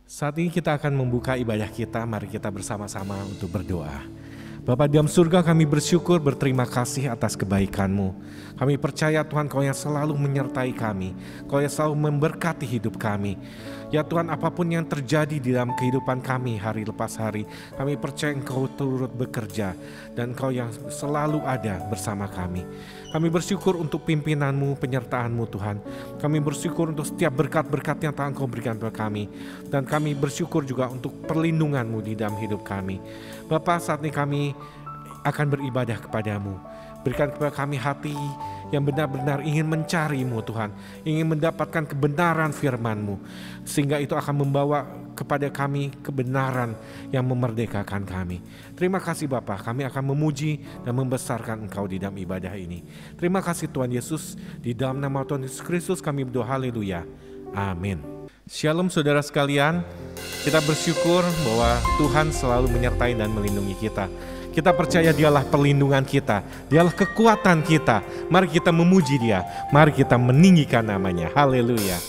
Saat ini kita akan membuka ibadah kita, mari kita bersama-sama untuk berdoa. Bapa di dalam surga, kami bersyukur, berterima kasih atas kebaikan-Mu. Kami percaya Tuhan, Kau yang selalu menyertai kami, Kau yang selalu memberkati hidup kami. Ya Tuhan, apapun yang terjadi di dalam kehidupan kami hari lepas hari, kami percaya Engkau turut bekerja dan Kau yang selalu ada bersama kami. Kami bersyukur untuk pimpinan-Mu, penyertaan-Mu Tuhan. Kami bersyukur untuk setiap berkat-berkat yang telah Engkau berikan kepada kami. Dan kami bersyukur juga untuk perlindungan-Mu di dalam hidup kami. Bapa, saat ini kami akan beribadah kepadamu. Berikan kepada kami hati yang benar-benar ingin mencari-Mu Tuhan, ingin mendapatkan kebenaran firman-Mu, sehingga itu akan membawa kepada kami kebenaran yang memerdekakan kami. Terima kasih Bapa, kami akan memuji dan membesarkan Engkau di dalam ibadah ini. Terima kasih Tuhan Yesus, di dalam nama Tuhan Yesus Kristus kami berdoa, haleluya, amin. Shalom saudara sekalian, kita bersyukur bahwa Tuhan selalu menyertai dan melindungi kita. Kita percaya Dialah perlindungan kita, Dialah kekuatan kita. Mari kita memuji Dia, mari kita meninggikan namanya. Haleluya.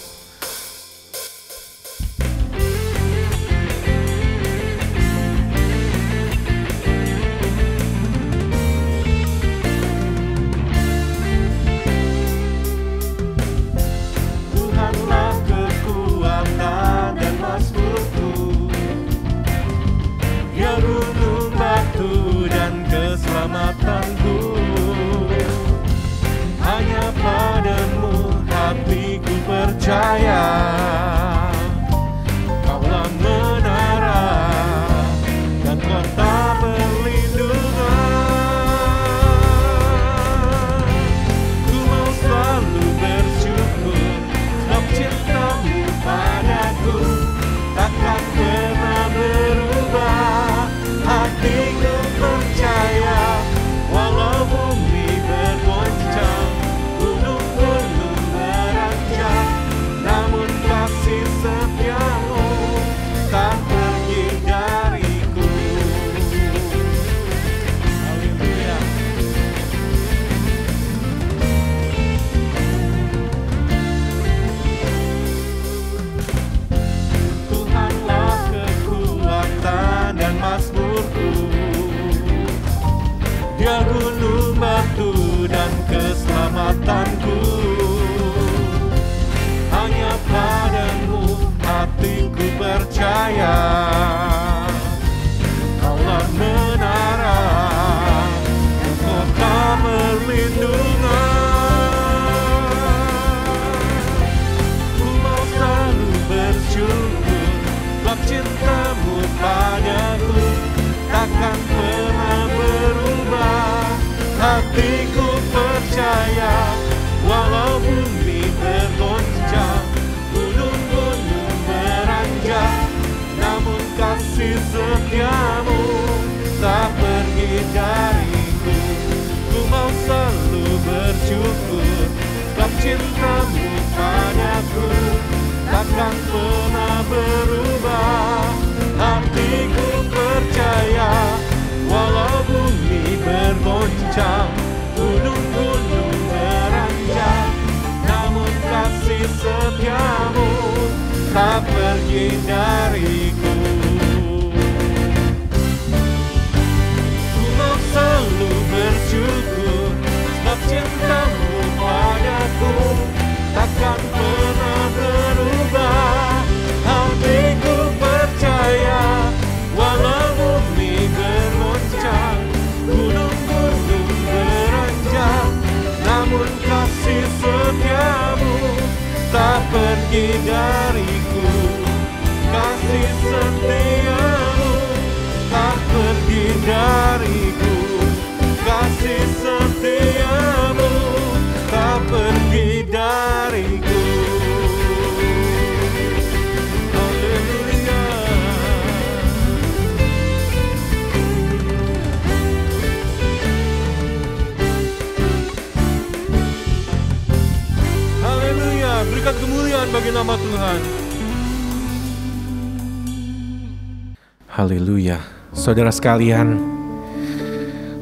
Tuhanlah kekuatan dan mazmurku, Dia gunung batu dan keselamatanku. Hanya padamu hatiku percaya, Kaulah menara dan kota perlindungan. Ku mau selalu bersyukur sebab cinta-Mu padaku takkan pernah berubah. Hatiku percaya, walau bumi bergoncang, gunung-gunung beranjak, namun kasih setia-Mu tak pergi dariku. Haleluya. Tuhanlah kekuatan dan mazmurku, Dia gunung batu dan keselamatanku. Hanya padamu hatiku percaya, Kaulah menara dan kota perlindungan. Ku mau selalu bersyukur sebab cinta-Mu padaku takkan pernah berubah. Hatiku percaya, walau bumi bergoncang, gunung-gunung beranjak, namun kasih setia-Mu tak pergi dariku. Ku mau selalu bersyukur sebab cinta-Mu padaku takkan pernah berubah. Hatiku percaya, walau bumi bergoncang, gunung-gunung beranjak, namun kasih setia-Mu tak pergi dariku. Ku mau selalu bersyukur sebab cinta-Mu padaku takkan pernah berubah. Hatiku percaya, walau bumi bergoncang, gunung-gunung beranjak, namun kasih setia-Mu tak pergi dariku. Kasih setia-Mu tak pergi dariku. Kasih setia-Mu tak pergi dariku. Haleluya. Haleluya, berikan kemuliaan bagi nama Tuhan. Haleluya. Saudara sekalian,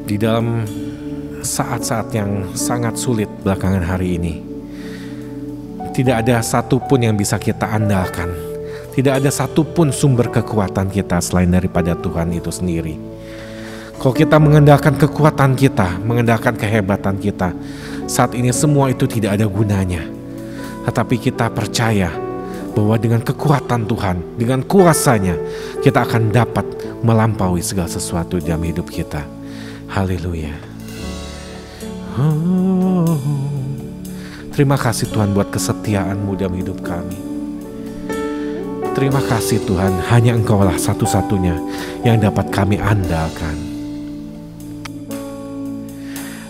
di dalam saat-saat yang sangat sulit belakangan hari ini, tidak ada satupun yang bisa kita andalkan. Tidak ada satupun sumber kekuatan kita selain daripada Tuhan itu sendiri. Kalau kita mengandalkan kekuatan kita, mengandalkan kehebatan kita, saat ini semua itu tidak ada gunanya. Tetapi kita percaya bahwa dengan kekuatan Tuhan, dengan kuasa-Nya, kita akan dapat melampaui segala sesuatu dalam hidup kita. Haleluya. Terima kasih Tuhan buat kesetiaan-Mu dalam hidup kami. Terima kasih Tuhan, hanya Engkau-lah satu-satunya yang dapat kami andalkan.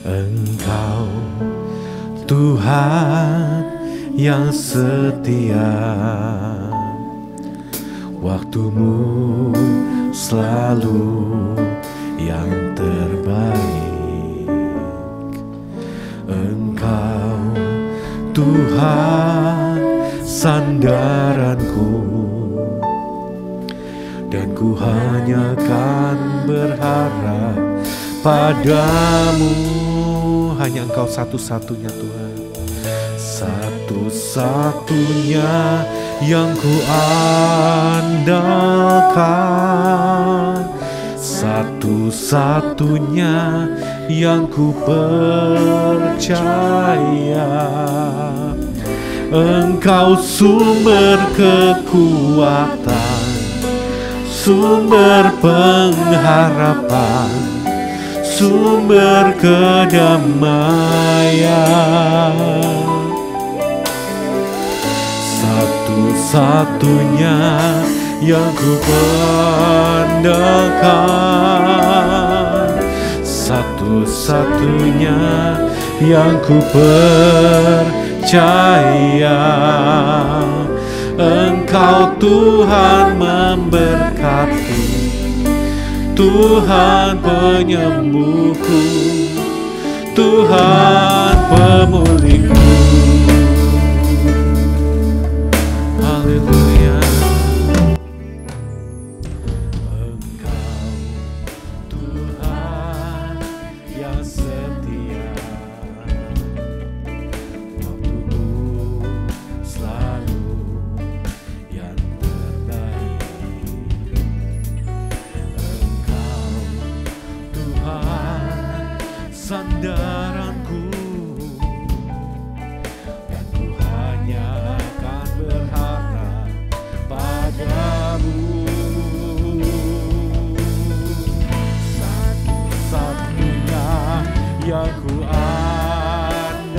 Engkau Tuhan yang setia, waktu-Mu selalu yang terbaik. Engkau Tuhan sandaranku, dan ku hanya kan berharap padamu. Hanya Engkau satu-satunya Tuhan, satu-satunya yang ku andalkan, satu-satunya yang ku percaya. Engkau sumber kekuatan, sumber pengharapan, sumber kedamaian. Satu-satunya yang ku andalkan, satu-satunya yang ku percaya. Engkau Tuhan memberkati, Tuhan penyembuhku, Tuhan pemulihku. Haleluya. Engkau Tuhan yang setia, waktu-Mu selalu yang terbaik. Engkau Tuhan sandaranku, dan ku hanya akan berharap padamu. Satu-satunya yang ku andalkan,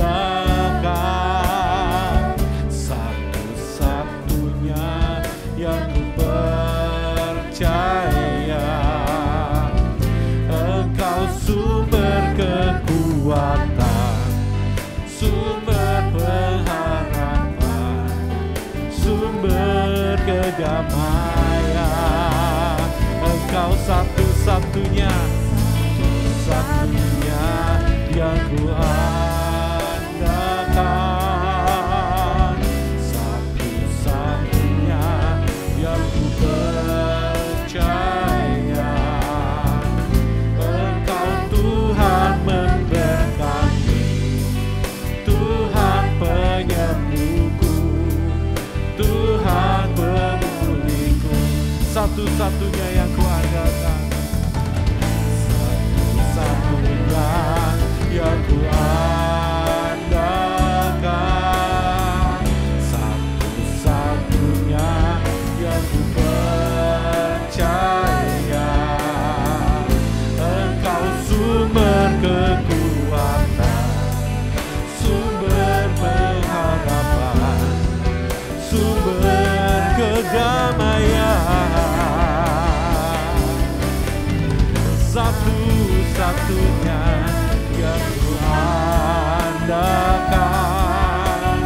satu-satunya yang ku percaya. Engkau sumber kekuatan, sumber pengharapan, sumber kedamaian. Engkau satu-satunya, satu-satunya yang ku andalkan, satu-satunya yang ku percaya. Engkau Tuhan memberkati, Tuhan penyembuhku, Tuhan pemulihku. Satu-satunya yang ku andalkan, satu-satunya yang ku andalkan, satu-satunya yang ku percaya. Engkau sumber kekuatan, sumber pengharapan, sumber kedamaian. Satu-satunya yang ku andalkan,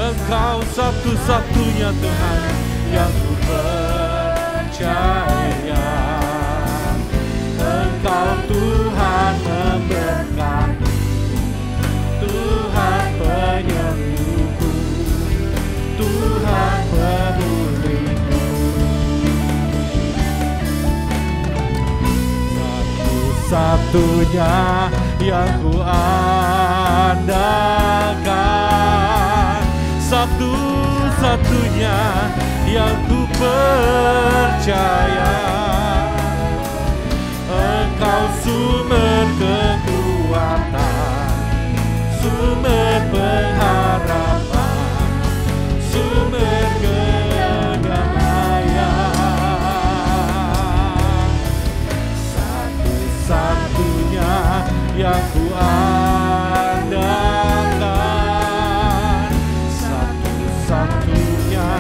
Engkau satu-satunya Tuhan yang ku percaya. Engkau Tuhan memberkati, Tuhan penyembuhku, Tuhan pemulihku. Satu-satunya yang ku andalkan, satu-satunya yang ku percaya. Engkau sumber kekuatan, sumber pengharapan, sumber kedamaian. Satu-satunya yang ku andalkan, satu-satunya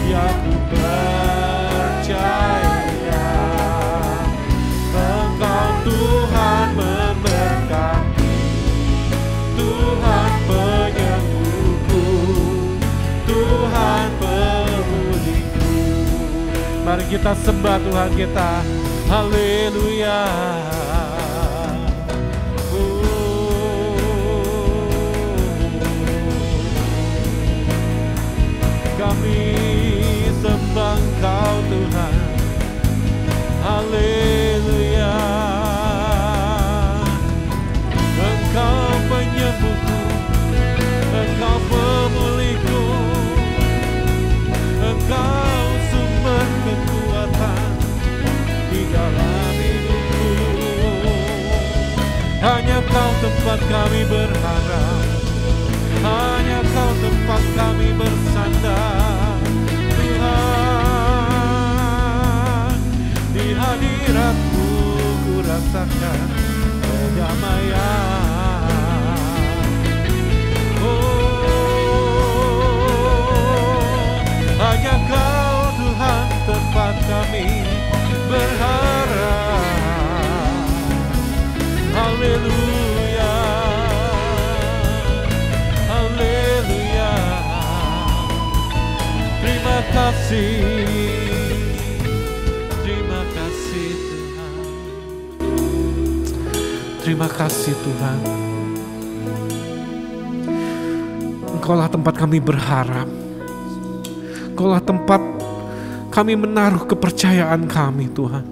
yang ku percaya. Engkau Tuhan memberkati, Tuhan penyembuhku, Tuhan pemulihku. Mari kita sembah Tuhan kita. Haleluya. Kami sembah Engkau Tuhan. Haleluya. Engkau penyembuhku, Engkau pemulihku, Engkau sumber kekuatan di dalam hidupku. Hanya Kau tempat kami berharap, hanya Kau tempat kami bersandar. Tuhan, di hadirat-Mu ku rasakan kedamaian. Oh, hanya Kau Tuhan tempat kami berharap. Haleluya, haleluya. Terima kasih, terima kasih Tuhan. Terima kasih Tuhan. Engkaulah tempat kami berharap. Engkaulah tempat kami menaruh kepercayaan kami Tuhan.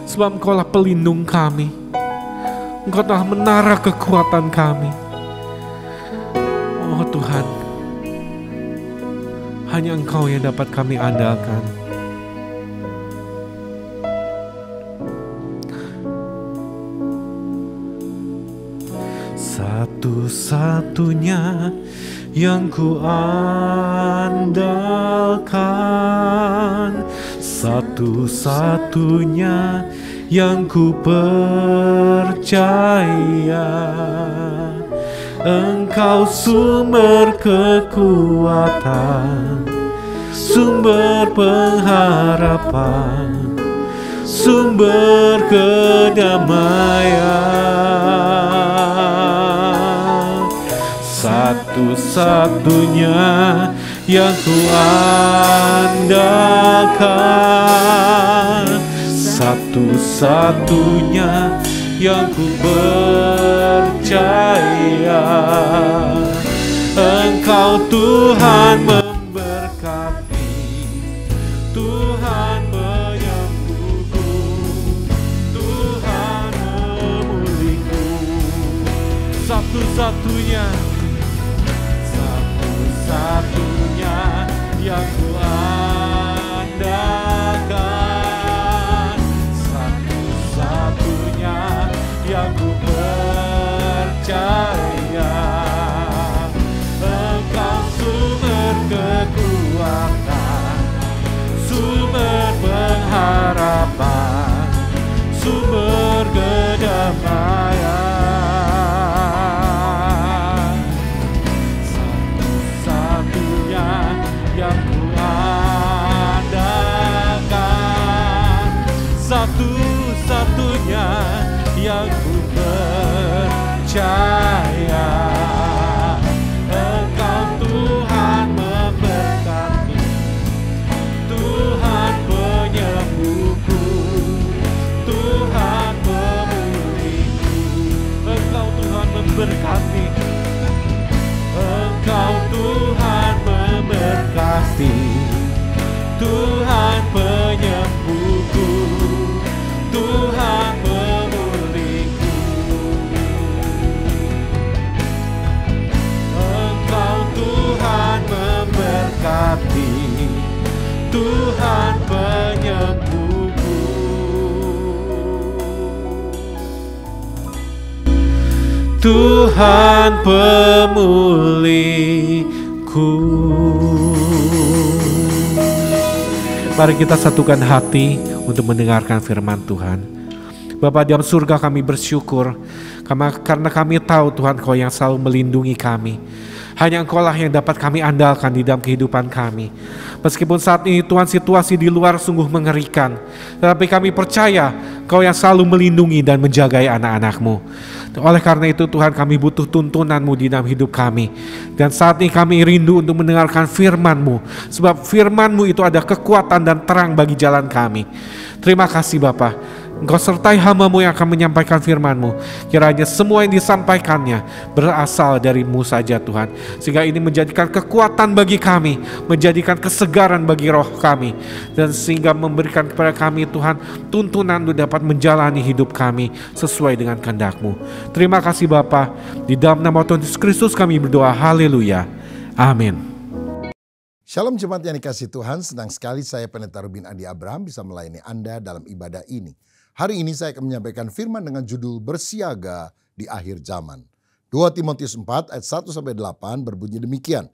Sebab Engkaulah pelindung kami. Engkau telah menara kekuatan kami. Oh Tuhan, hanya Engkau yang dapat kami andalkan. Satu-satunya yang ku andalkan, satu-satunya yang ku percaya. Engkau sumber kekuatan, sumber pengharapan, sumber kedamaian. Satu-satunya yang ku andalkan, satu-satunya yang ku percaya. Engkau Tuhan memberkati, Tuhan menyembuhku, Tuhan memulihku. Satu-satunya, satu-satunya yang ku andalkan, satu-satunya yang ku percaya. Engkau sumber kekuatan, sumber pengharapan, sumber kedamaian. Satu-satunya yang ku andalkan, satu-satunya yang ku percaya. Engkau Tuhan memberkati, Tuhan penyembuhku, Tuhan pemulihku. Engkau Tuhan memberkati, Engkau Tuhan memberkati, Tuhan penyembuhku, Tuhan pemulihku. Engkau Tuhan memberkati, penyembuhku. Tuhan pemulihku. Mari kita satukan hati untuk mendengarkan firman Tuhan. Bapa di dalam surga, kami bersyukur karena kami tahu Tuhan, Kau yang selalu melindungi kami. Hanya Engkau lah yang dapat kami andalkan di dalam kehidupan kami. Meskipun saat ini Tuhan situasi di luar sungguh mengerikan, tetapi kami percaya Kau yang selalu melindungi dan menjagai anak-anak-Mu. Oleh karena itu Tuhan, kami butuh tuntunan-Mu di dalam hidup kami. Dan saat ini kami rindu untuk mendengarkan firman-Mu, sebab firman-Mu itu ada kekuatan dan terang bagi jalan kami. Terima kasih Bapa. Engkau sertai hamba-Mu yang akan menyampaikan firman-Mu. Kiranya semua yang disampaikannya berasal dari-Mu saja Tuhan, sehingga ini menjadikan kekuatan bagi kami, menjadikan kesegaran bagi roh kami, dan sehingga memberikan kepada kami Tuhan tuntunan untuk dapat menjalani hidup kami sesuai dengan kehendak-Mu. Terima kasih Bapa. Di dalam nama Tuhan Yesus Kristus kami berdoa. Haleluya. Amin. Shalom jemaat yang dikasihi Tuhan, senang sekali saya Pendeta Rubin Adi Abraham bisa melayani Anda dalam ibadah ini. Hari ini saya akan menyampaikan firman dengan judul Bersiaga di Akhir Zaman. 2 Timotius 4 ayat 1-8 berbunyi demikian.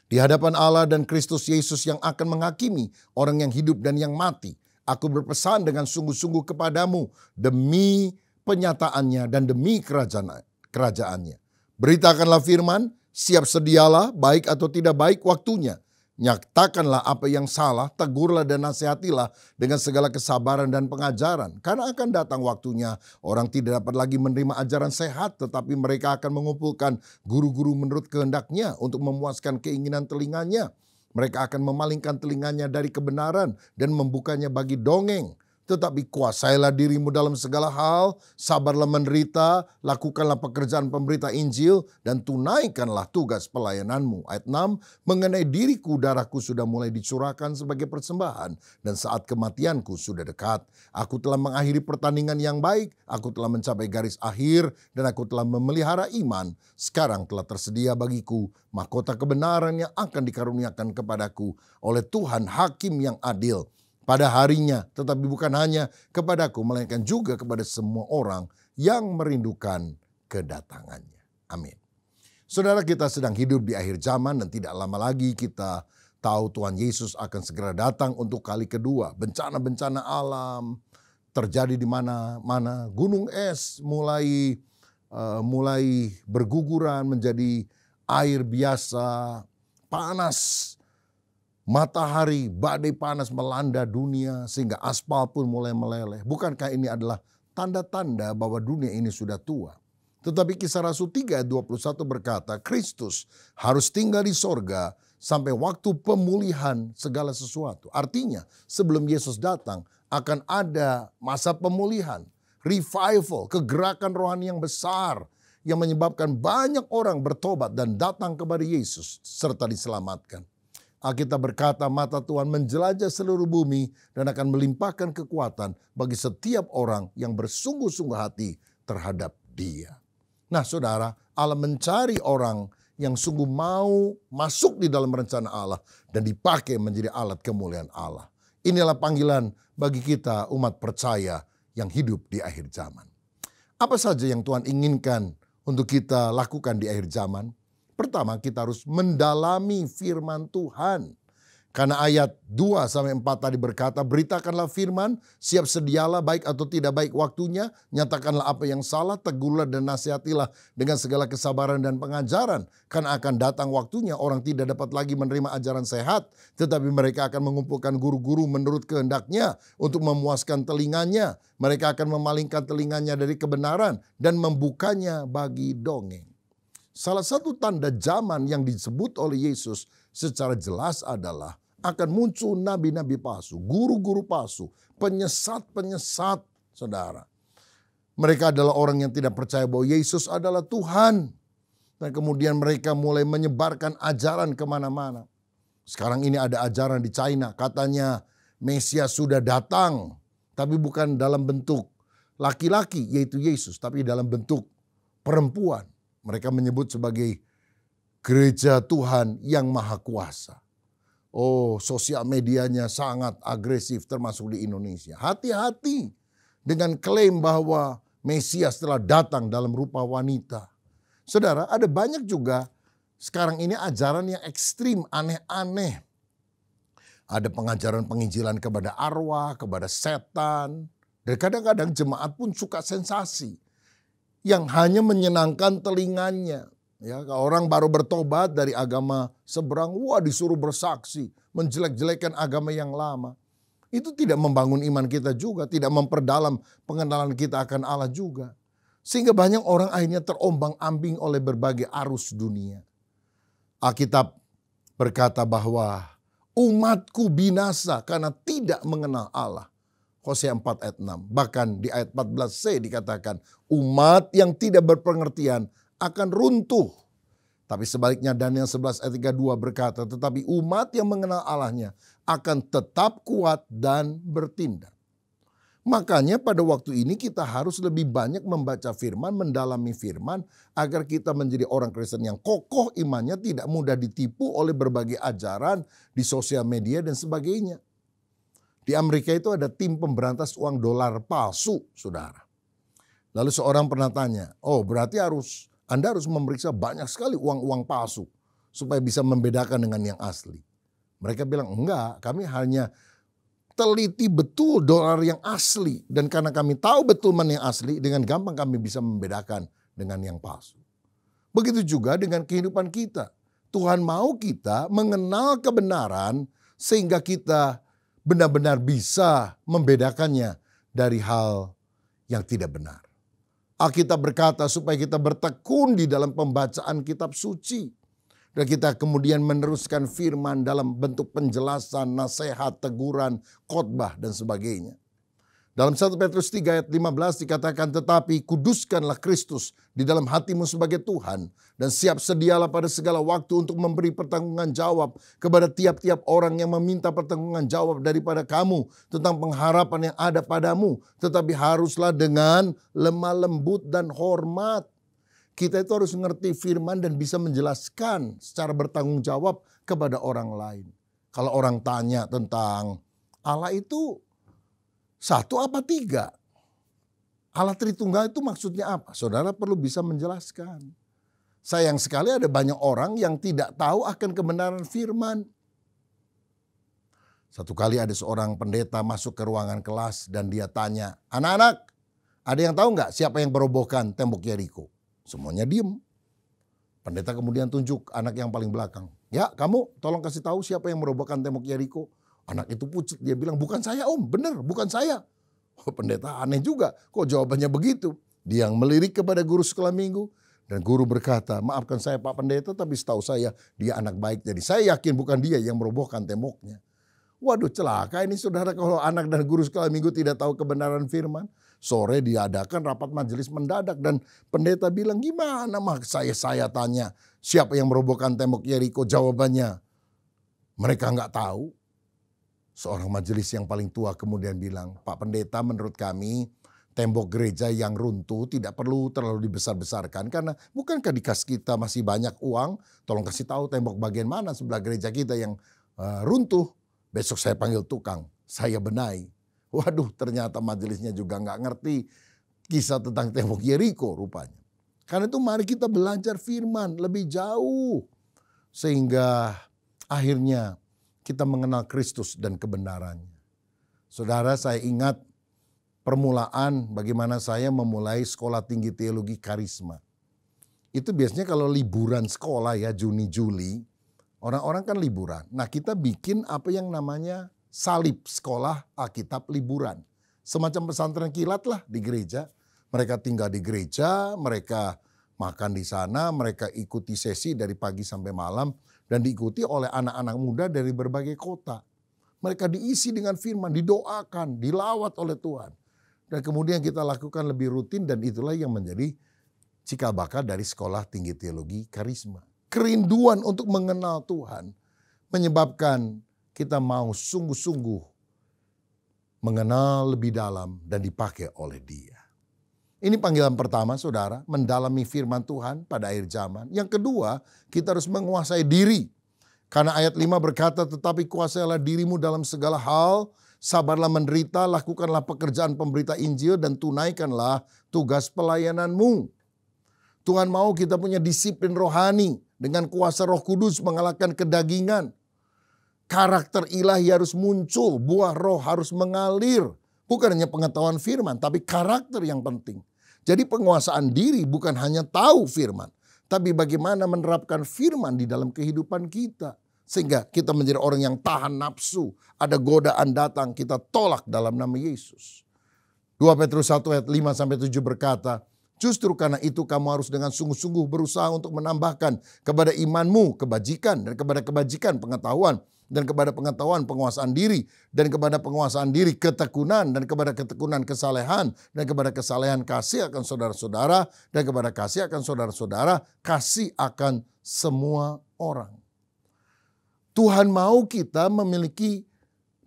Di hadapan Allah dan Kristus Yesus yang akan menghakimi orang yang hidup dan yang mati, aku berpesan dengan sungguh-sungguh kepadamu demi penyataannya dan demi kerajaannya. Beritakanlah firman, siap sedialah, baik atau tidak baik waktunya. Nyatakanlah apa yang salah, tegurlah dan nasihatilah dengan segala kesabaran dan pengajaran. Karena akan datang waktunya orang tidak dapat lagi menerima ajaran sehat, tetapi mereka akan mengumpulkan guru-guru menurut kehendaknya untuk memuaskan keinginan telinganya. Mereka akan memalingkan telinganya dari kebenaran dan membukanya bagi dongeng. Tetapi kuasailah dirimu dalam segala hal, sabarlah menderita, lakukanlah pekerjaan pemberita Injil, dan tunaikanlah tugas pelayananmu. Ayat 6, mengenai diriku darahku sudah mulai dicurahkan sebagai persembahan, dan saat kematianku sudah dekat. Aku telah mengakhiri pertandingan yang baik, aku telah mencapai garis akhir, dan aku telah memelihara iman. Sekarang telah tersedia bagiku mahkota kebenaran yang akan dikaruniakan kepadaku oleh Tuhan Hakim yang adil pada harinya, tetapi bukan hanya kepadaku, melainkan juga kepada semua orang yang merindukan kedatangannya. Amin. Saudara, kita sedang hidup di akhir zaman dan tidak lama lagi kita tahu Tuhan Yesus akan segera datang untuk kali kedua. Bencana-bencana alam terjadi di mana-mana. Gunung es mulai berguguran menjadi air biasa, panas. Matahari, badai panas melanda dunia sehingga aspal pun mulai meleleh. Bukankah ini adalah tanda-tanda bahwa dunia ini sudah tua? Tetapi Kisah Rasul 3 ayat 21 berkata, Kristus harus tinggal di sorga sampai waktu pemulihan segala sesuatu. Artinya sebelum Yesus datang akan ada masa pemulihan, revival, kegerakan rohani yang besar yang menyebabkan banyak orang bertobat dan datang kepada Yesus serta diselamatkan. Alkitab berkata mata Tuhan menjelajah seluruh bumi dan akan melimpahkan kekuatan bagi setiap orang yang bersungguh-sungguh hati terhadap Dia. Nah saudara, Allah mencari orang yang sungguh mau masuk di dalam rencana Allah dan dipakai menjadi alat kemuliaan Allah. Inilah panggilan bagi kita umat percaya yang hidup di akhir zaman. Apa saja yang Tuhan inginkan untuk kita lakukan di akhir zaman? Pertama, kita harus mendalami firman Tuhan. Karena ayat 2-4 tadi berkata, beritakanlah firman, siap sedialah baik atau tidak baik waktunya, nyatakanlah apa yang salah, tegurlah dan nasihatilah dengan segala kesabaran dan pengajaran. Karena akan datang waktunya orang tidak dapat lagi menerima ajaran sehat, tetapi mereka akan mengumpulkan guru-guru menurut kehendaknya untuk memuaskan telinganya. Mereka akan memalingkan telinganya dari kebenaran dan membukanya bagi dongeng. Salah satu tanda zaman yang disebut oleh Yesus secara jelas adalah akan muncul nabi-nabi palsu, guru-guru palsu, penyesat-penyesat, saudara. Mereka adalah orang yang tidak percaya bahwa Yesus adalah Tuhan. Dan kemudian mereka mulai menyebarkan ajaran kemana-mana. Sekarang ini ada ajaran di China, katanya Mesias sudah datang. Tapi bukan dalam bentuk laki-laki, yaitu Yesus, tapi dalam bentuk perempuan. Mereka menyebut sebagai gereja Tuhan yang maha kuasa. Oh, sosial medianya sangat agresif termasuk di Indonesia. Hati-hati dengan klaim bahwa Mesias telah datang dalam rupa wanita. Saudara, ada banyak juga sekarang ini ajaran yang ekstrim, aneh-aneh. Ada pengajaran penginjilan kepada arwah, kepada setan. Dan kadang-kadang jemaat pun suka sensasi yang hanya menyenangkan telinganya. Ya, orang baru bertobat dari agama seberang, wah disuruh bersaksi, menjelek-jelekan agama yang lama. Itu tidak membangun iman kita juga, tidak memperdalam pengenalan kita akan Allah juga. Sehingga banyak orang akhirnya terombang-ambing oleh berbagai arus dunia. Alkitab berkata bahwa umatku binasa karena tidak mengenal Allah. Hosea 4 ayat 6. Bahkan di ayat 14c dikatakan umat yang tidak berpengertian akan runtuh. Tapi sebaliknya Daniel 11 ayat 32 berkata, tetapi umat yang mengenal Allahnya akan tetap kuat dan bertindak. Makanya pada waktu ini kita harus lebih banyak membaca firman, mendalami firman, agar kita menjadi orang Kristen yang kokoh imannya, tidak mudah ditipu oleh berbagai ajaran di sosial media dan sebagainya. Di Amerika itu ada tim pemberantas uang dolar palsu, saudara. Lalu seorang pernah tanya, oh berarti Anda harus memeriksa banyak sekali uang-uang palsu supaya bisa membedakan dengan yang asli. Mereka bilang, enggak, kami hanya teliti betul dolar yang asli. Dan karena kami tahu betul mana yang asli, dengan gampang kami bisa membedakan dengan yang palsu. Begitu juga dengan kehidupan kita. Tuhan mau kita mengenal kebenaran sehingga kita benar-benar bisa membedakannya dari hal yang tidak benar. Alkitab berkata supaya kita bertekun di dalam pembacaan kitab suci. Dan kita kemudian meneruskan firman dalam bentuk penjelasan, nasihat, teguran, khotbah dan sebagainya. Dalam 1 Petrus 3 ayat 15 dikatakan, tetapi kuduskanlah Kristus di dalam hatimu sebagai Tuhan. Dan siap sedialah pada segala waktu untuk memberi pertanggungan jawab kepada tiap-tiap orang yang meminta pertanggungan jawab daripada kamu tentang pengharapan yang ada padamu. Tetapi haruslah dengan lemah lembut dan hormat. Kita itu harus mengerti firman dan bisa menjelaskan secara bertanggung jawab kepada orang lain. Kalau orang tanya tentang Allah itu satu apa tiga? Allah Tritunggal itu maksudnya apa? Saudara perlu bisa menjelaskan. Sayang sekali ada banyak orang yang tidak tahu akan kebenaran firman. Satu kali ada seorang pendeta masuk ke ruangan kelas dan dia tanya, anak-anak, ada yang tahu nggak siapa yang merobohkan tembok Yeriko? Semuanya diem. Pendeta kemudian tunjuk anak yang paling belakang. Ya, kamu tolong kasih tahu siapa yang merobohkan tembok Yeriko. Anak itu pucat, dia bilang, bukan saya om, benar bukan saya. Oh, pendeta aneh juga, kok jawabannya begitu. Dia yang melirik kepada guru sekolah minggu. Dan guru berkata, maafkan saya Pak Pendeta, tapi setahu saya dia anak baik. Jadi saya yakin bukan dia yang merobohkan temboknya. Waduh celaka ini saudara kalau anak dan guru sekolah minggu tidak tahu kebenaran firman. Sore diadakan rapat majelis mendadak dan pendeta bilang gimana mah saya tanya siapa yang merobohkan tembok Yeriko, jawabannya mereka nggak tahu. Seorang majelis yang paling tua kemudian bilang, Pak Pendeta menurut kami tembok gereja yang runtuh tidak perlu terlalu dibesar-besarkan karena bukankah di kas kita masih banyak uang, tolong kasih tahu tembok bagian mana sebelah gereja kita yang runtuh. Besok saya panggil tukang, saya benahi. Waduh ternyata majelisnya juga nggak ngerti kisah tentang tembok Yeriko rupanya. Karena itu mari kita belajar firman lebih jauh. Sehingga akhirnya kita mengenal Kristus dan kebenarannya. Saudara saya ingat permulaan bagaimana saya memulai sekolah tinggi teologi karisma. Itu biasanya kalau liburan sekolah ya Juni-Juli. Orang-orang kan liburan. Nah kita bikin apa yang namanya salib sekolah Alkitab liburan. Semacam pesantren kilat lah di gereja. Mereka tinggal di gereja, mereka makan di sana, mereka ikuti sesi dari pagi sampai malam. Dan diikuti oleh anak-anak muda dari berbagai kota. Mereka diisi dengan firman, didoakan, dilawat oleh Tuhan. Dan kemudian kita lakukan lebih rutin dan itulah yang menjadi cikal bakal dari sekolah tinggi teologi karisma. Kerinduan untuk mengenal Tuhan menyebabkan kita mau sungguh-sungguh mengenal lebih dalam dan dipakai oleh Dia. Ini panggilan pertama saudara, mendalami firman Tuhan pada akhir zaman. Yang kedua, kita harus menguasai diri Karena ayat 5 berkata, tetapi kuasailah dirimu dalam segala hal, sabarlah menderita, lakukanlah pekerjaan pemberita Injil dan tunaikanlah tugas pelayananmu. Tuhan mau kita punya disiplin rohani dengan kuasa Roh Kudus mengalahkan kedagingan. Karakter ilahi harus muncul, buah roh harus mengalir. Bukan hanya pengetahuan firman, tapi karakter yang penting. Jadi penguasaan diri bukan hanya tahu firman, tapi bagaimana menerapkan firman di dalam kehidupan kita. Sehingga kita menjadi orang yang tahan nafsu. Ada godaan datang, kita tolak dalam nama Yesus. 2 Petrus 1 ayat 5-7 berkata, justru karena itu kamu harus dengan sungguh-sungguh berusaha untuk menambahkan kepada imanmu kebajikan, dan kepada kebajikan pengetahuan, dan kepada pengetahuan penguasaan diri, dan kepada penguasaan diri ketekunan, dan kepada ketekunan kesalehan, dan kepada kesalehan kasih akan saudara-saudara, dan kepada kasih akan saudara-saudara, kasih akan semua orang. Tuhan mau kita memiliki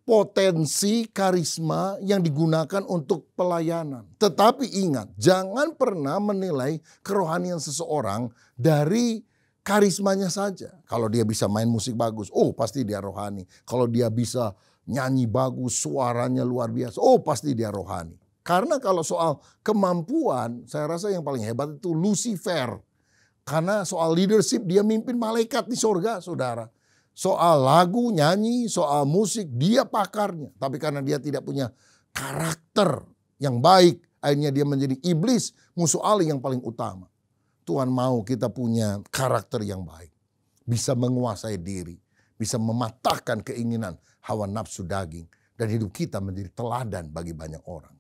potensi karisma yang digunakan untuk pelayanan. Tetapi ingat, jangan pernah menilai kerohanian seseorang dari karismanya saja. Kalau dia bisa main musik bagus, oh pasti dia rohani. Kalau dia bisa nyanyi bagus, suaranya luar biasa, oh pasti dia rohani. Karena kalau soal kemampuan, saya rasa yang paling hebat itu Lucifer. Karena soal leadership, dia mimpin malaikat di sorga, saudara. Soal lagu, nyanyi, soal musik, dia pakarnya. Tapi karena dia tidak punya karakter yang baik, akhirnya dia menjadi iblis, musuh Allah yang paling utama. Tuhan mau kita punya karakter yang baik. Bisa menguasai diri. Bisa mematahkan keinginan hawa nafsu daging. Dan hidup kita menjadi teladan bagi banyak orang.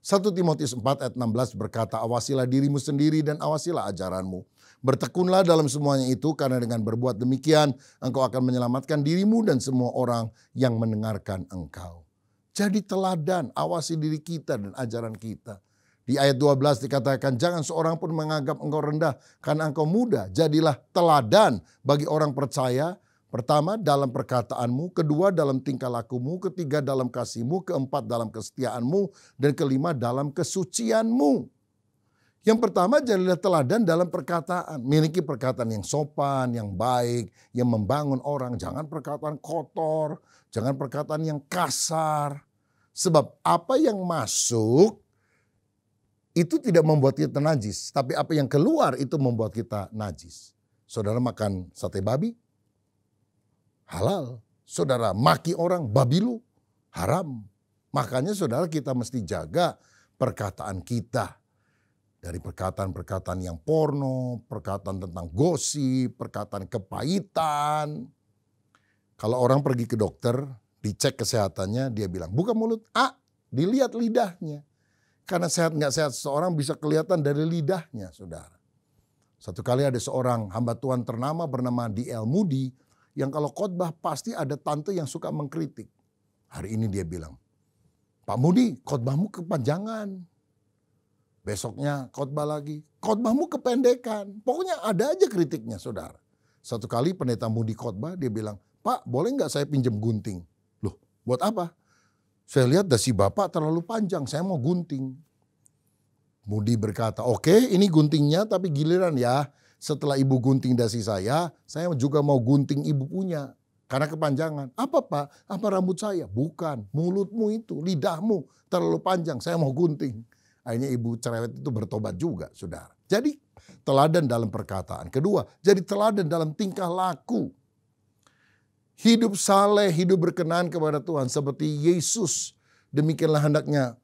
1 Timotius 4 ayat 16 berkata, awasilah dirimu sendiri dan awasilah ajaranmu. Bertekunlah dalam semuanya itu, karena dengan berbuat demikian engkau akan menyelamatkan dirimu dan semua orang yang mendengarkan engkau. Jadi teladan, awasi diri kita dan ajaran kita. Di ayat 12 dikatakan, jangan seorang pun menganggap engkau rendah karena engkau muda. Jadilah teladan bagi orang percaya. Pertama, dalam perkataanmu. Kedua, dalam tingkah lakumu. Ketiga, dalam kasihmu. Keempat, dalam kesetiaanmu. Dan kelima, dalam kesucianmu. Yang pertama, jadilah teladan dalam perkataan. Miliki perkataan yang sopan, yang baik, yang membangun orang. Jangan perkataan kotor, jangan perkataan yang kasar. Sebab apa yang masuk itu tidak membuat kita najis, tapi apa yang keluar itu membuat kita najis. Saudara makan sate babi, halal. Saudara maki orang, babi lu, haram. Makanya saudara kita mesti jaga perkataan kita. Dari perkataan-perkataan yang porno, perkataan tentang gosip, perkataan kepahitan. Kalau orang pergi ke dokter, dicek kesehatannya, dia bilang, buka mulut, dilihat lidahnya. Karena sehat nggak sehat seseorang bisa kelihatan dari lidahnya, saudara. Satu kali ada seorang hamba Tuhan ternama bernama D.L. Moody, yang kalau khotbah pasti ada tante yang suka mengkritik. Hari ini dia bilang, Pak Moody, khotbahmu kepanjangan. Besoknya khotbah lagi, khotbahmu kependekan. Pokoknya ada aja kritiknya, saudara. Satu kali pendeta Moody khotbah, dia bilang, Pak boleh nggak saya pinjam gunting? Loh, buat apa? Saya lihat dasi Bapak terlalu panjang, saya mau gunting. Moody berkata, oke, ini guntingnya tapi giliran ya. Setelah ibu gunting dasi saya juga mau gunting ibu punya. Karena kepanjangan. Apa Pak? Apa rambut saya? Bukan, mulutmu itu, lidahmu terlalu panjang, saya mau gunting. Akhirnya ibu cerewet itu bertobat juga, saudara. Jadi teladan dalam perkataan. Kedua, jadi teladan dalam tingkah laku. Hidup saleh, hidup berkenan kepada Tuhan seperti Yesus. Demikianlah hendaknya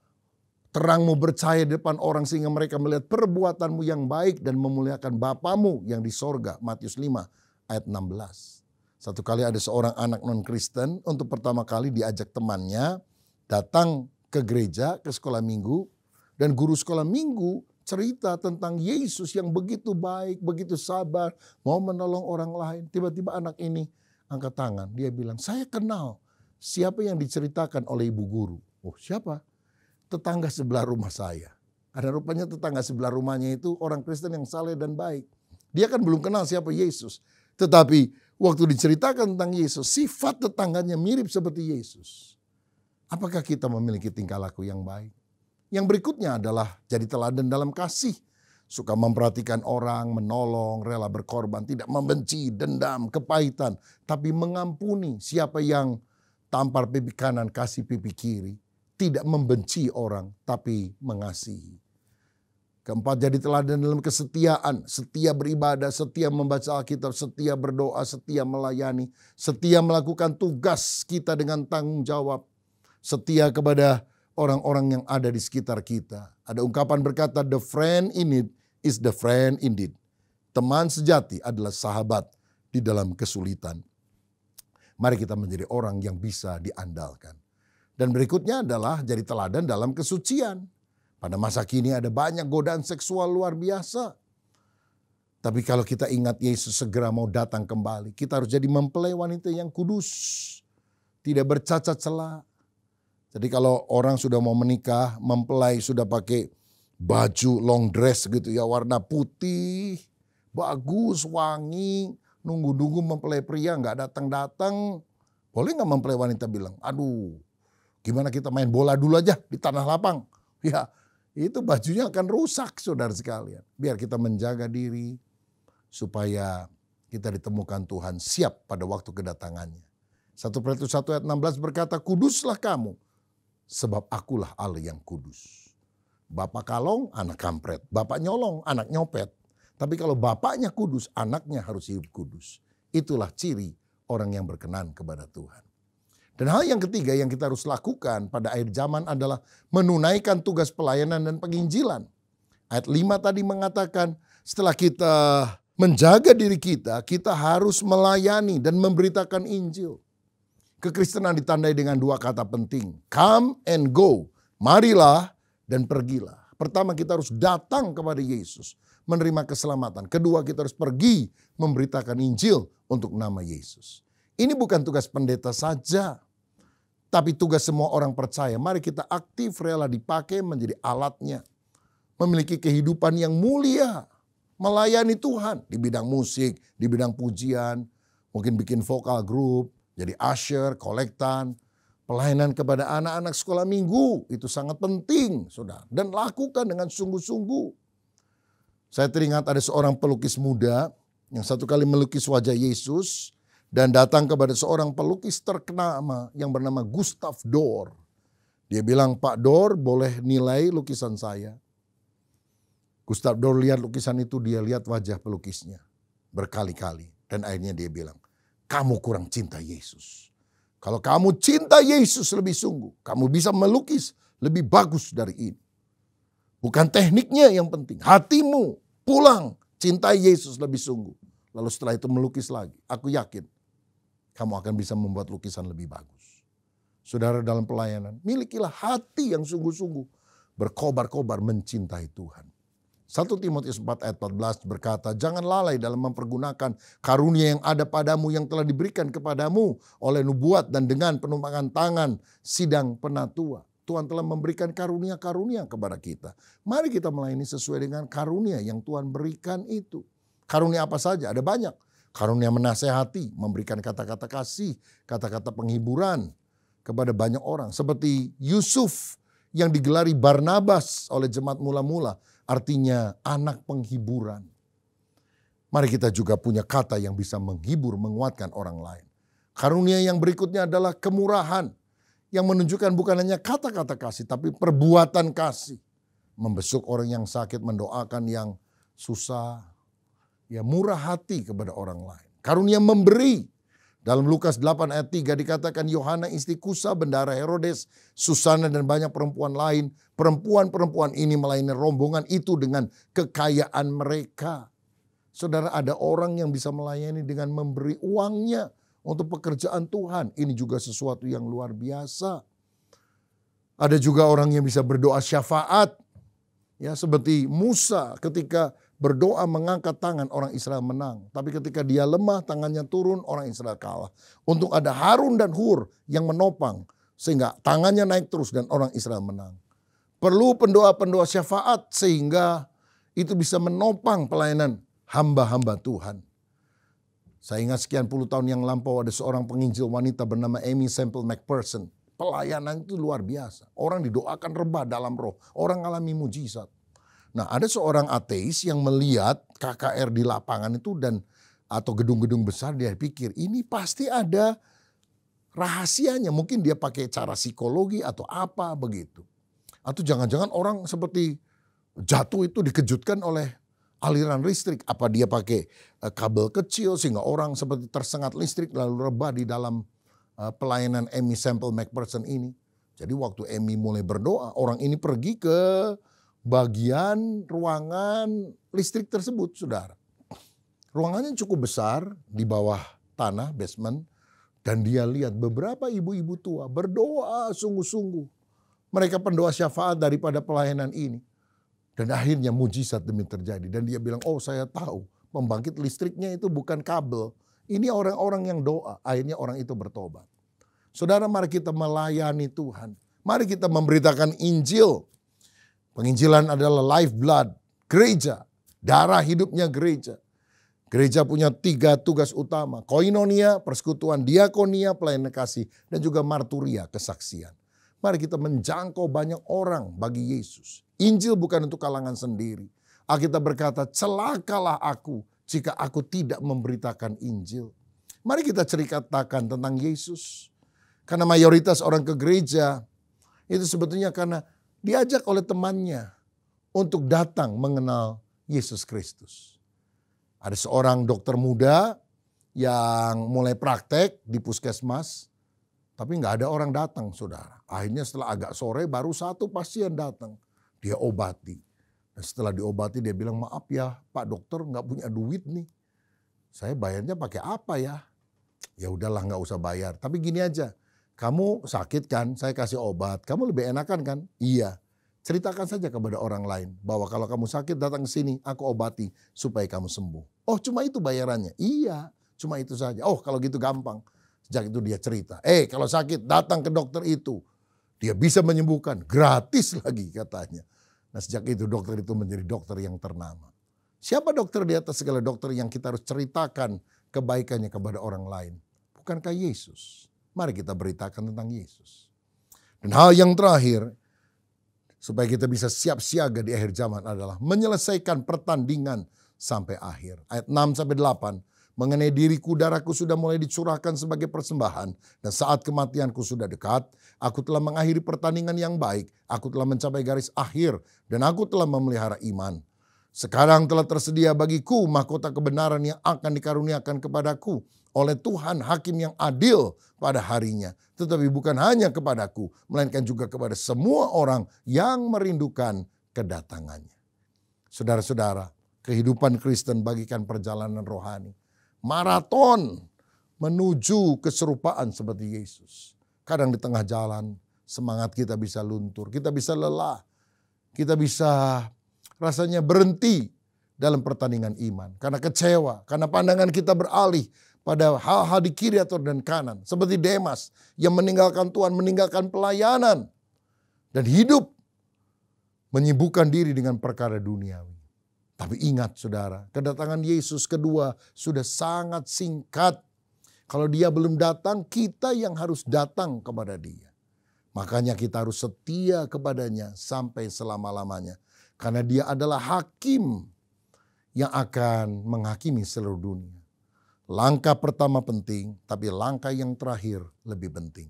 terangmu bercahaya di depan orang sehingga mereka melihat perbuatanmu yang baik dan memuliakan Bapamu yang di sorga. Matius 5 ayat 16. Satu kali ada seorang anak non-Kristen untuk pertama kali diajak temannya datang ke gereja, ke sekolah minggu. Dan guru sekolah minggu cerita tentang Yesus yang begitu baik, begitu sabar, mau menolong orang lain. Tiba-tiba anak ini angkat tangan, dia bilang, saya kenal siapa yang diceritakan oleh ibu guru. Oh siapa? Tetangga sebelah rumah saya. Ada rupanya tetangga sebelah rumahnya itu orang Kristen yang saleh dan baik. Dia kan belum kenal siapa Yesus. Tetapi waktu diceritakan tentang Yesus, sifat tetangganya mirip seperti Yesus. Apakah kita memiliki tingkah laku yang baik? Yang berikutnya adalah jadi teladan dalam kasih. suka memperhatikan orang, menolong, rela berkorban, tidak membenci, dendam, kepahitan, tapi mengampuni. Siapa yang tampar pipi kanan kasih pipi kiri, tidak membenci orang tapi mengasihi. Keempat, jadi teladan dalam kesetiaan, setia beribadah, setia membaca Alkitab, setia berdoa, setia melayani, setia melakukan tugas kita dengan tanggung jawab, setia kepada orang-orang yang ada di sekitar kita. Ada ungkapan berkata, the friend in need is the friend indeed. Teman sejati adalah sahabat di dalam kesulitan. Mari kita menjadi orang yang bisa diandalkan. Dan berikutnya adalah jadi teladan dalam kesucian. Pada masa kini ada banyak godaan seksual luar biasa. Tapi kalau kita ingat Yesus segera mau datang kembali, kita harus jadi mempelai wanita yang kudus. Tidak bercacat celah. Jadi kalau orang sudah mau menikah, mempelai sudah pakai baju long dress gitu ya, warna putih, bagus, wangi, nunggu-nunggu mempelai pria nggak datang-datang. Boleh nggak mempelai wanita bilang, aduh gimana kita main bola dulu aja di tanah lapang. Ya itu bajunya akan rusak saudara sekalian. Biar kita menjaga diri supaya kita ditemukan Tuhan siap pada waktu kedatangannya. 1 Petrus 1 ayat 16 berkata, kuduslah kamu sebab akulah Allah yang kudus. Bapak kalong, anak kampret. Bapak nyolong, anak nyopet. Tapi kalau bapaknya kudus, anaknya harus hidup kudus. Itulah ciri orang yang berkenan kepada Tuhan. Dan hal yang ketiga yang kita harus lakukan pada akhir zaman adalah menunaikan tugas pelayanan dan penginjilan. Ayat 5 tadi mengatakan setelah kita menjaga diri kita, kita harus melayani dan memberitakan Injil. Kekristenan ditandai dengan dua kata penting. Come and go. Marilah dan pergilah. Pertama kita harus datang kepada Yesus. Menerima keselamatan. Kedua kita harus pergi memberitakan Injil untuk nama Yesus. Ini bukan tugas pendeta saja. Tapi tugas semua orang percaya. Mari kita aktif rela dipakai menjadi alatnya. Memiliki kehidupan yang mulia. Melayani Tuhan. Di bidang musik, di bidang pujian. Mungkin bikin vokal group. Jadi usher, kolektan. Pelayanan kepada anak-anak sekolah minggu. Itu sangat penting saudara. Dan lakukan dengan sungguh-sungguh. Saya teringat ada seorang pelukis muda. Yang satu kali melukis wajah Yesus. Dan datang kepada seorang pelukis terkenal yang bernama Gustav Dor. Dia bilang, Pak Dor boleh nilai lukisan saya. Gustav Dor lihat lukisan itu, dia lihat wajah pelukisnya berkali-kali. Dan akhirnya dia bilang, kamu kurang cinta Yesus. Kalau kamu cinta Yesus lebih sungguh, kamu bisa melukis lebih bagus dari ini. Bukan tekniknya yang penting, hatimu pulang cintai Yesus lebih sungguh. Lalu setelah itu melukis lagi, aku yakin kamu akan bisa membuat lukisan lebih bagus. Saudara dalam pelayanan, milikilah hati yang sungguh-sungguh berkobar-kobar mencintai Tuhan. 1 Timotius 4 ayat 14 berkata, jangan lalai dalam mempergunakan karunia yang ada padamu yang telah diberikan kepadamu oleh nubuat dan dengan penumpangan tangan sidang penatua. Tuhan telah memberikan karunia-karunia kepada kita. Mari kita melayani sesuai dengan karunia yang Tuhan berikan itu. Karunia apa saja? Ada banyak. Karunia menasehati, memberikan kata-kata kasih, kata-kata penghiburan kepada banyak orang. Seperti Yusuf yang digelari Barnabas oleh jemaat mula-mula. Artinya anak penghiburan. Mari kita juga punya kata yang bisa menghibur, menguatkan orang lain. Karunia yang berikutnya adalah kemurahan. Yang menunjukkan bukan hanya kata-kata kasih, tapi perbuatan kasih. Membesuk orang yang sakit, mendoakan yang susah. Ya, murah hati kepada orang lain. Karunia memberi. Dalam Lukas 8 ayat 3 dikatakan Yohana istri Kusa, bendahara Herodes, Susana dan banyak perempuan lain. Perempuan-perempuan ini melayani rombongan itu dengan kekayaan mereka. Saudara, ada orang yang bisa melayani dengan memberi uangnya untuk pekerjaan Tuhan. Ini juga sesuatu yang luar biasa. Ada juga orang yang bisa berdoa syafaat. Ya, seperti Musa ketika berdoa mengangkat tangan, orang Israel menang. Tapi ketika dia lemah, tangannya turun, orang Israel kalah. Untuk ada Harun dan Hur yang menopang, sehingga tangannya naik terus dan orang Israel menang. Perlu pendoa-pendoa syafaat sehingga itu bisa menopang pelayanan hamba-hamba Tuhan. Saya ingat sekian puluh tahun yang lampau ada seorang penginjil wanita bernama Amy Semple McPherson. Pelayanan itu luar biasa. Orang didoakan rebah dalam roh. Orang alami mujizat. Nah, ada seorang ateis yang melihat KKR di lapangan itu atau gedung-gedung besar, dia pikir ini pasti ada rahasianya. Mungkin dia pakai cara psikologi atau apa begitu. Atau jangan-jangan orang seperti jatuh itu dikejutkan oleh aliran listrik. Apa dia pakai kabel kecil sehingga orang seperti tersengat listrik lalu rebah di dalam pelayanan Amy Sample McPherson ini. Jadi waktu Amy mulai berdoa, orang ini pergi ke bagian ruangan listrik tersebut, saudara. Ruangannya cukup besar di bawah tanah, basement. Dan dia lihat beberapa ibu-ibu tua berdoa sungguh-sungguh. Mereka pendoa syafaat daripada pelayanan ini. Dan akhirnya mujizat demi terjadi. Dan dia bilang, oh saya tahu pembangkit listriknya itu bukan kabel. Ini orang-orang yang doa. Akhirnya orang itu bertobat. Saudara, mari kita melayani Tuhan. Mari kita memberitakan Injil. Penginjilan adalah lifeblood gereja. Darah hidupnya gereja. Gereja punya 3 tugas utama. Koinonia, persekutuan, diakonia, pelayanan kasih. Dan juga marturia, kesaksian. Mari kita menjangkau banyak orang bagi Yesus. Injil bukan untuk kalangan sendiri. Alkitab berkata, celakalah aku jika aku tidak memberitakan Injil. Mari kita ceritakan tentang Yesus. Karena mayoritas orang ke gereja itu sebetulnya karena diajak oleh temannya untuk datang mengenal Yesus Kristus. Ada seorang dokter muda yang mulai praktek di puskesmas, tapi nggak ada orang datang, saudara. Akhirnya setelah agak sore baru 1 pasien datang, dia obati. Dan setelah diobati dia bilang, maaf ya Pak Dokter, nggak punya duit nih. Saya bayarnya pakai apa ya? Ya udahlah, nggak usah bayar. Tapi gini aja, kamu sakit kan, saya kasih obat, kamu lebih enakan kan? Iya. Ceritakan saja kepada orang lain bahwa kalau kamu sakit datang ke sini, aku obati supaya kamu sembuh. Oh, cuma itu bayarannya? Iya, cuma itu saja. Oh, kalau gitu gampang. Sejak itu dia cerita, kalau sakit datang ke dokter itu. Dia bisa menyembuhkan, gratis lagi katanya. Nah, sejak itu dokter itu menjadi dokter yang ternama. Siapa dokter di atas segala dokter yang kita harus ceritakan kebaikannya kepada orang lain? Bukankah Yesus? Mari kita beritakan tentang Yesus. Dan hal yang terakhir, supaya kita bisa siap siaga di akhir zaman adalah menyelesaikan pertandingan sampai akhir. Ayat 6-8, mengenai diriku darahku sudah mulai dicurahkan sebagai persembahan dan saat kematianku sudah dekat. Aku telah mengakhiri pertandingan yang baik, aku telah mencapai garis akhir dan aku telah memelihara iman. Sekarang telah tersedia bagiku mahkota kebenaran yang akan dikaruniakan kepadaku oleh Tuhan hakim yang adil pada harinya. Tetapi bukan hanya kepadaku, melainkan juga kepada semua orang yang merindukan kedatangannya. Saudara-saudara, kehidupan Kristen bagikan perjalanan rohani. Maraton menuju keserupaan seperti Yesus. Kadang di tengah jalan semangat kita bisa luntur, kita bisa lelah, kita bisa rasanya berhenti dalam pertandingan iman. Karena kecewa, karena pandangan kita beralih pada hal-hal di kiri atau dan kanan. Seperti Demas yang meninggalkan Tuhan, meninggalkan pelayanan. Dan hidup menyibukkan diri dengan perkara duniawi. Tapi ingat saudara, kedatangan Yesus kedua sudah sangat singkat. Kalau dia belum datang, kita yang harus datang kepada dia. Makanya kita harus setia kepadanya sampai selama-lamanya. Karena dia adalah hakim yang akan menghakimi seluruh dunia. Langkah pertama penting, tapi langkah yang terakhir lebih penting.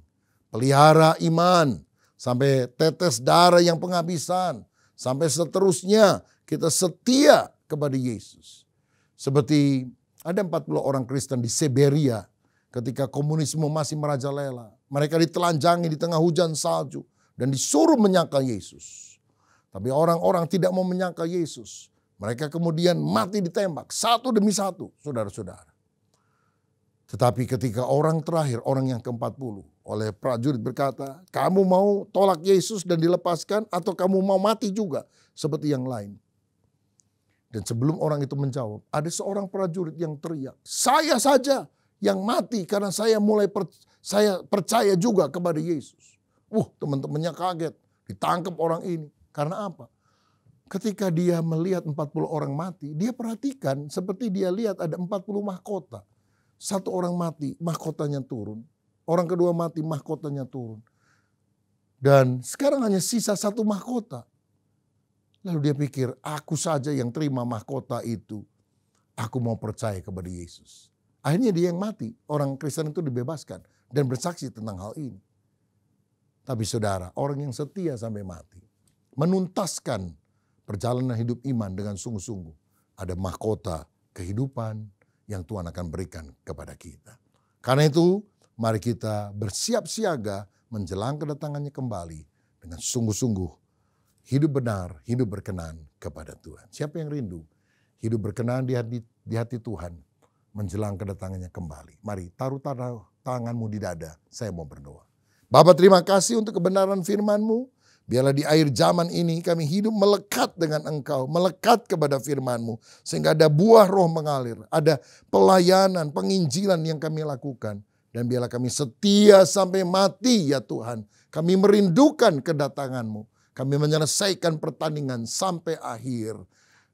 Pelihara iman sampai tetes darah yang penghabisan. Sampai seterusnya kita setia kepada Yesus. Seperti ada 40 orang Kristen di Siberia ketika komunisme masih merajalela. Mereka ditelanjangi di tengah hujan salju dan disuruh menyangkal Yesus. Tapi orang-orang tidak mau menyangkal Yesus. Mereka kemudian mati ditembak satu demi satu, saudara-saudara. Tetapi ketika orang terakhir, orang yang ke-40 oleh prajurit berkata, kamu mau tolak Yesus dan dilepaskan atau kamu mau mati juga seperti yang lain? Dan sebelum orang itu menjawab, ada seorang prajurit yang teriak, saya saja yang mati karena saya saya percaya juga kepada Yesus. Teman-temannya kaget, ditangkap orang ini. Karena apa? Ketika dia melihat 40 orang mati, dia perhatikan seperti dia lihat ada 40 mahkota. Satu orang mati, mahkotanya turun. Orang kedua mati, mahkotanya turun. Dan sekarang hanya sisa satu mahkota. Lalu dia pikir, aku saja yang terima mahkota itu. Aku mau percaya kepada Yesus. Akhirnya dia yang mati. Orang Kristen itu dibebaskan dan bersaksi tentang hal ini. Tapi saudara, orang yang setia sampai mati, menuntaskan perjalanan hidup iman dengan sungguh-sungguh, ada mahkota kehidupan yang Tuhan akan berikan kepada kita. Karena itu, mari kita bersiap siaga menjelang kedatangannya kembali dengan sungguh-sungguh hidup benar, hidup berkenan kepada Tuhan. Siapa yang rindu hidup berkenan di hati Tuhan menjelang kedatangannya kembali? Mari taruh tanganmu di dada, saya mau berdoa. Bapa, terima kasih untuk kebenaran firman-Mu. Biarlah di akhir zaman ini kami hidup melekat dengan Engkau, melekat kepada firman-Mu. Sehingga ada buah roh mengalir, ada pelayanan, penginjilan yang kami lakukan. Dan biarlah kami setia sampai mati ya Tuhan. Kami merindukan kedatangan-Mu. Kami menyelesaikan pertandingan sampai akhir.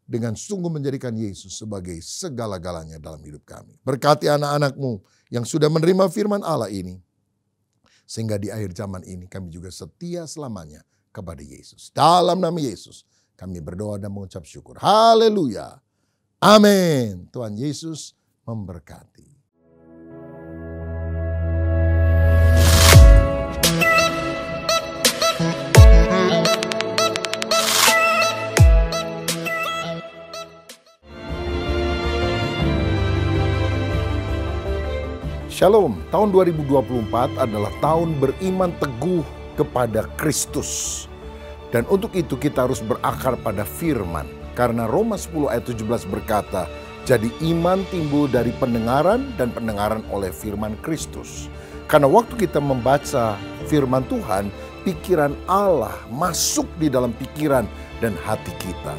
Dengan sungguh menjadikan Yesus sebagai segala-galanya dalam hidup kami. Berkati anak-anak-Mu yang sudah menerima firman Allah ini. Sehingga di akhir zaman ini kami juga setia selamanya kepada Yesus. Dalam nama Yesus kami berdoa dan mengucap syukur. Haleluya. Amin. Tuhan Yesus memberkati. Shalom, tahun 2024 adalah tahun beriman teguh kepada Kristus. Dan untuk itu kita harus berakar pada firman. Karena Roma 10 ayat 17 berkata, jadi iman timbul dari pendengaran dan pendengaran oleh firman Kristus. Karena waktu kita membaca firman Tuhan, pikiran Allah masuk di dalam pikiran dan hati kita.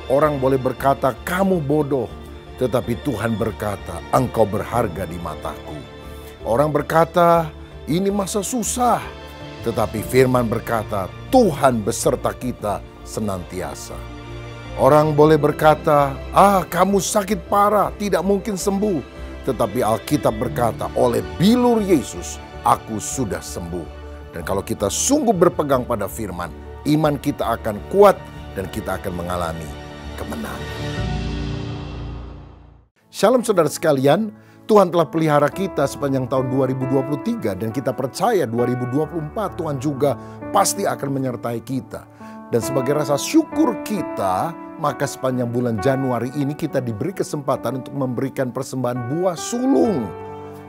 Orang boleh berkata, kamu bodoh. Tetapi Tuhan berkata, engkau berharga di mataku. Orang berkata, ini masa susah. Tetapi firman berkata, Tuhan beserta kita senantiasa. Orang boleh berkata, kamu sakit parah, tidak mungkin sembuh. Tetapi Alkitab berkata, oleh bilur Yesus, aku sudah sembuh. Dan kalau kita sungguh berpegang pada firman, iman kita akan kuat dan kita akan mengalami kemenangan. Shalom saudara sekalian, Tuhan telah pelihara kita sepanjang tahun 2023 dan kita percaya 2024 Tuhan juga pasti akan menyertai kita. Dan sebagai rasa syukur kita, maka sepanjang bulan Januari ini kita diberi kesempatan untuk memberikan persembahan buah sulung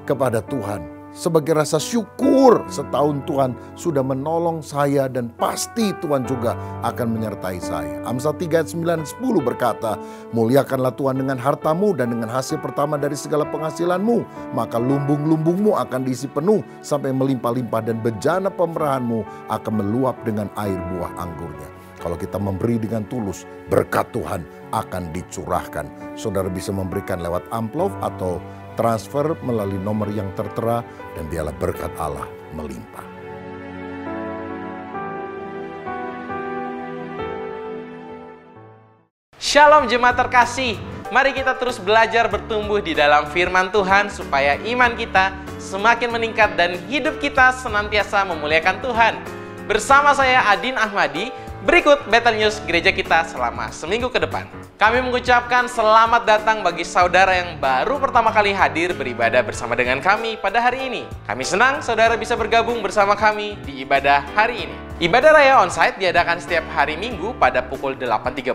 kepada Tuhan. Sebagai rasa syukur setahun Tuhan sudah menolong saya dan pasti Tuhan juga akan menyertai saya. Amsal 3 ayat 9-10 berkata, muliakanlah Tuhan dengan hartamu dan dengan hasil pertama dari segala penghasilanmu. Maka lumbung-lumbungmu akan diisi penuh sampai melimpah-limpah dan bejana pemerahanmu akan meluap dengan air buah anggurnya. Kalau kita memberi dengan tulus, berkat Tuhan akan dicurahkan. Saudara bisa memberikan lewat amplop atau transfer melalui nomor yang tertera dan biarlah berkat Allah melimpah. Shalom jemaat terkasih, mari kita terus belajar bertumbuh di dalam firman Tuhan supaya iman kita semakin meningkat dan hidup kita senantiasa memuliakan Tuhan. Bersama saya Adin Ahmadi, berikut Battle News gereja kita selama seminggu ke depan. Kami mengucapkan selamat datang bagi saudara yang baru pertama kali hadir beribadah bersama dengan kami pada hari ini. Kami senang saudara bisa bergabung bersama kami di ibadah hari ini. Ibadah Raya Onsite diadakan setiap hari Minggu pada pukul 8.30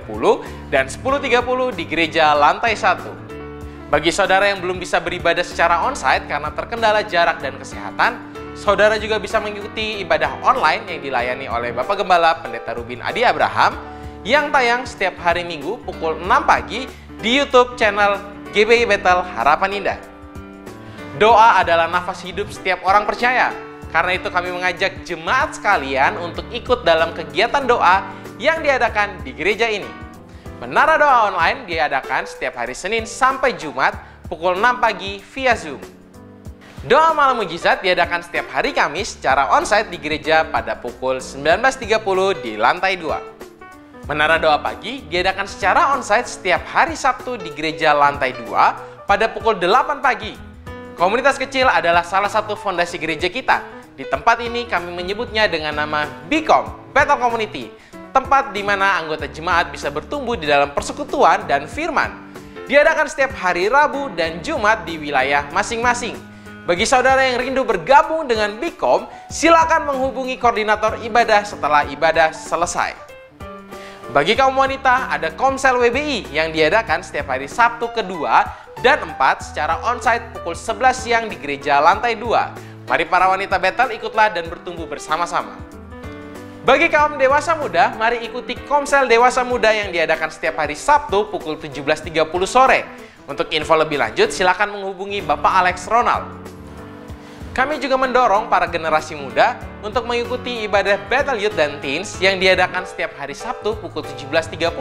dan 10.30 di gereja lantai 1. Bagi saudara yang belum bisa beribadah secara onsite karena terkendala jarak dan kesehatan, saudara juga bisa mengikuti ibadah online yang dilayani oleh Bapak Gembala Pendeta Rubin Adi Abraham yang tayang setiap hari Minggu pukul 6 pagi di YouTube channel GBI Bethel Harapan Indah. Doa adalah nafas hidup setiap orang percaya. Karena itu kami mengajak jemaat sekalian untuk ikut dalam kegiatan doa yang diadakan di gereja ini. Menara Doa Online diadakan setiap hari Senin sampai Jumat pukul 6 pagi via Zoom. Doa Malam Mujizat diadakan setiap hari Kamis secara onsite di gereja pada pukul 19.30 di lantai 2. Menara Doa Pagi diadakan secara onsite setiap hari Sabtu di gereja lantai 2 pada pukul 8 pagi. Komunitas kecil adalah salah satu fondasi gereja kita. Di tempat ini kami menyebutnya dengan nama BCOM, Bethel Community. tempat di mana anggota jemaat bisa bertumbuh di dalam persekutuan dan firman. Diadakan setiap hari Rabu dan Jumat di wilayah masing-masing. Bagi saudara yang rindu bergabung dengan BIKOM, silakan menghubungi koordinator ibadah setelah ibadah selesai. Bagi kaum wanita, ada Komsel WBI yang diadakan setiap hari Sabtu kedua dan 4 secara onsite pukul 11 siang di gereja lantai 2. Mari para wanita Bethel ikutlah dan bertumbuh bersama-sama. Bagi kaum dewasa muda, mari ikuti Komsel Dewasa Muda yang diadakan setiap hari Sabtu pukul 17.30 sore. Untuk info lebih lanjut, silakan menghubungi Bapak Alex Ronald. Kami juga mendorong para generasi muda untuk mengikuti ibadah Bethel Youth dan Teens yang diadakan setiap hari Sabtu pukul 17.30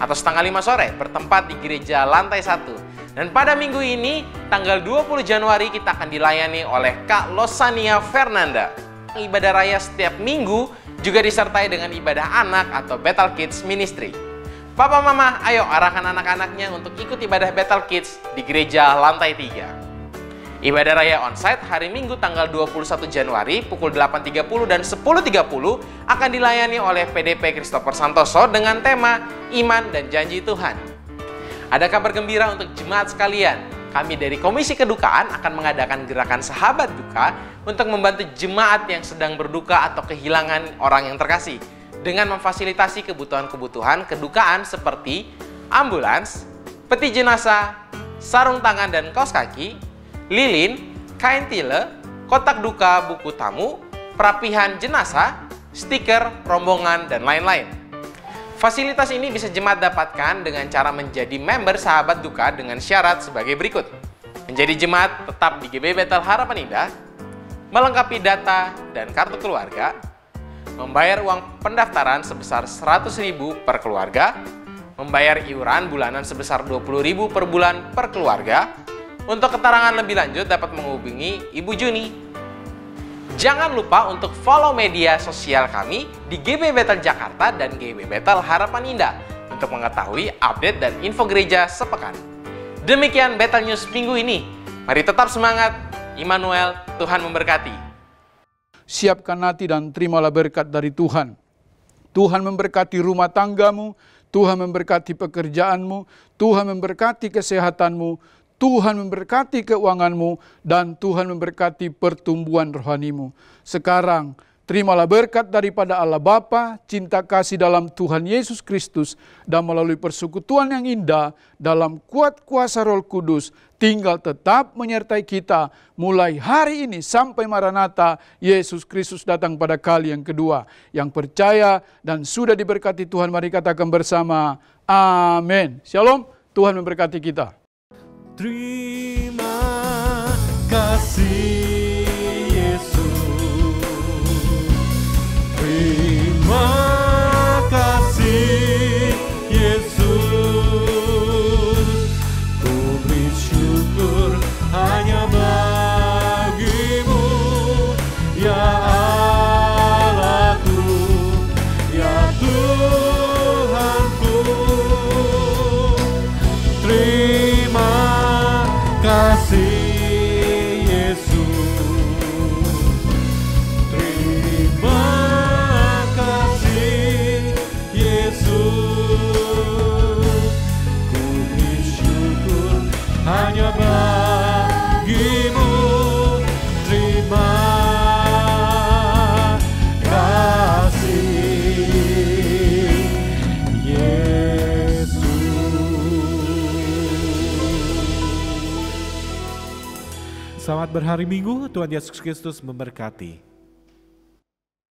atau setengah 5 sore bertempat di gereja lantai 1. Dan pada minggu ini, tanggal 20 Januari kita akan dilayani oleh Kak Losania Fernanda. Ibadah raya setiap minggu juga disertai dengan ibadah anak atau Bethel Kids Ministry. Papa Mama, ayo arahkan anak-anaknya untuk ikut ibadah Bethel Kids di gereja lantai 3. Ibadah raya onsite hari Minggu tanggal 21 Januari pukul 8.30 dan 10.30 akan dilayani oleh PDP Christopher Santoso dengan tema Iman dan Janji Tuhan. Ada kabar gembira untuk jemaat sekalian. Kami dari Komisi Kedukaan akan mengadakan gerakan Sahabat Duka untuk membantu jemaat yang sedang berduka atau kehilangan orang yang terkasih dengan memfasilitasi kebutuhan-kebutuhan kedukaan seperti ambulans, peti jenazah, sarung tangan dan kaos kaki, lilin, kain tile, kotak duka, buku tamu, perapihan jenazah, stiker, rombongan, dan lain-lain. Fasilitas ini bisa jemaat dapatkan dengan cara menjadi member Sahabat Duka dengan syarat sebagai berikut. Menjadi jemaat tetap di GB Bethel Harapan Indah, melengkapi data dan kartu keluarga, membayar uang pendaftaran sebesar 100.000 per keluarga, membayar iuran bulanan sebesar 20.000 per bulan per keluarga. Untuk keterangan lebih lanjut dapat menghubungi Ibu Juni. Jangan lupa untuk follow media sosial kami di GB Bethel Jakarta dan GB Bethel Harapan Indah untuk mengetahui update dan info gereja sepekan. Demikian Bethel News minggu ini. Mari tetap semangat. Immanuel, Tuhan memberkati. Siapkan hati dan terimalah berkat dari Tuhan. Tuhan memberkati rumah tanggamu, Tuhan memberkati pekerjaanmu, Tuhan memberkati kesehatanmu, Tuhan memberkati keuanganmu, dan Tuhan memberkati pertumbuhan rohanimu. Sekarang, terimalah berkat daripada Allah Bapa, cinta kasih dalam Tuhan Yesus Kristus, dan melalui persekutuan yang indah dalam kuat kuasa Roh Kudus, tinggal tetap menyertai kita mulai hari ini sampai Maranatha, Yesus Kristus datang pada kali yang kedua. Yang percaya dan sudah diberkati Tuhan, mari katakan bersama, amin. Shalom, Tuhan memberkati kita. Terima kasih Yesus, terima kasih Yesus, ku beri syukur hanya bagimu, ya Allahku, ya Tuhanku. Terima kasih Yesus, terima kasih Yesus, ku beri syukur hanya bagimu, terima kasih Yesus. Selamat berhari Minggu, Tuhan Yesus Kristus memberkati.